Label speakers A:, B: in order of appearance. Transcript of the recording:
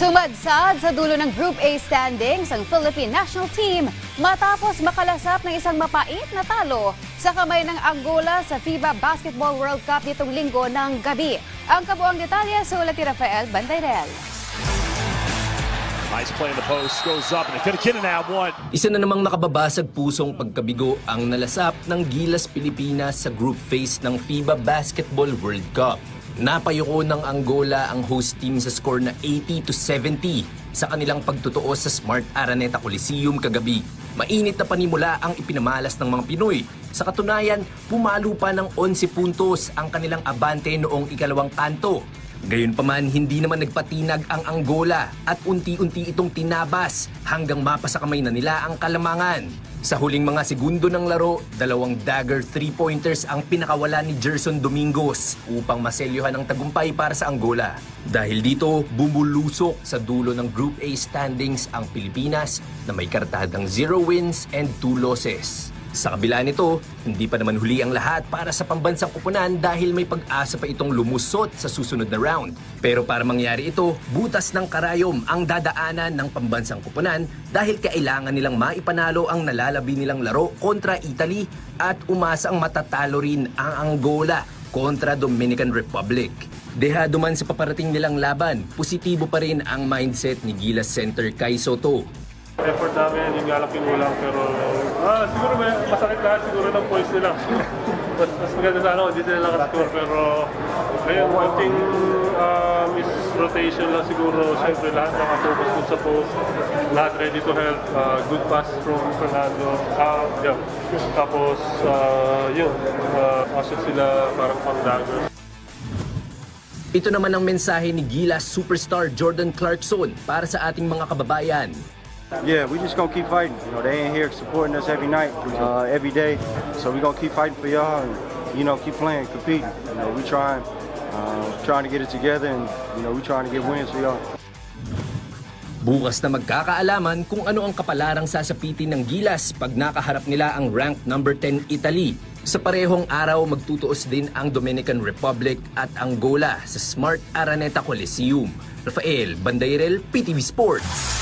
A: Sumadsad sa dulo ng Group A standings ang Philippine National Team matapos makalasap ng isang mapait na talo sa kamay ng Angola sa FIBA Basketball World Cup nitong linggo ng gabi. Ang kabuang detalye sa ulat ni Rafael Bandayrel.
B: Nice play in the post, goes up and Kinanab won.
C: Isa na namang nakababasag pusong pagkabigo ang nalasap ng Gilas Pilipinas sa group phase ng FIBA Basketball World Cup. Napayuko ng Angola ang host team sa score na 80-70 sa kanilang pagtutuos sa Smart Araneta Coliseum kagabi. Mainit na panimula ang ipinamalas ng mga Pinoy. Sa katunayan, pumalo pa ng 11 puntos ang kanilang abante noong ikalawang kanto. Gayunpaman, hindi naman nagpatinag ang Angola at unti-unti itong tinabas hanggang mapasakamay na nila ang kalamangan. Sa huling mga segundo ng laro, 2 dagger 3-pointers ang pinakawala ni Gerson Domingos upang maselyuhan ang tagumpay para sa Angola. Dahil dito, bumulusok sa dulo ng Group A standings ang Pilipinas na may kartadang 0 wins and 2 losses. Sa kabila nito, hindi pa naman huli ang lahat para sa pambansang kupunan dahil may pag-asa pa itong lumusot sa susunod na round. Pero para mangyari ito, butas ng karayom ang dadaanan ng pambansang kupunan dahil kailangan nilang maipanalo ang nalalabi nilang laro kontra Italy at umasa ang matatalo rin ang Angola kontra Dominican Republic. Dehado man sa paparating nilang laban, positibo pa rin ang mindset ni Gilas Center Kai Soto.
D: Effort namin, yung nga lang kinulang, pero siguro masakit lahat siguro ng points nila. mas maganda sana kung hindi nila nakascore, pero ngayon, konting miss rotation lang siguro. Siyempre lahat nakafocus dun sa post, lahat ready to help, good pass from Fernando. Tapos asset sila parang pang-dagger.
C: Ito naman ang mensahe ni Gilas superstar Jordan Clarkson para sa ating mga kababayan.
E: Yeah, we just gonna keep fighting. You know, they ain't here supporting us every night, every day. So we gonna keep fighting for y'all, and keep playing, competing. You know, we trying to get it together, and we trying to get wins for y'all.
C: Bukas na magkakaalaman kung ano ang kapalarang sasapitin ng Gilas pag nakaharap nila ang ranked number 10 Italy. Sa parehong araw, magtutuos din ang Dominican Republic at Angola sa Smart Araneta Coliseum. Rafael Bandayrel, PTV Sports.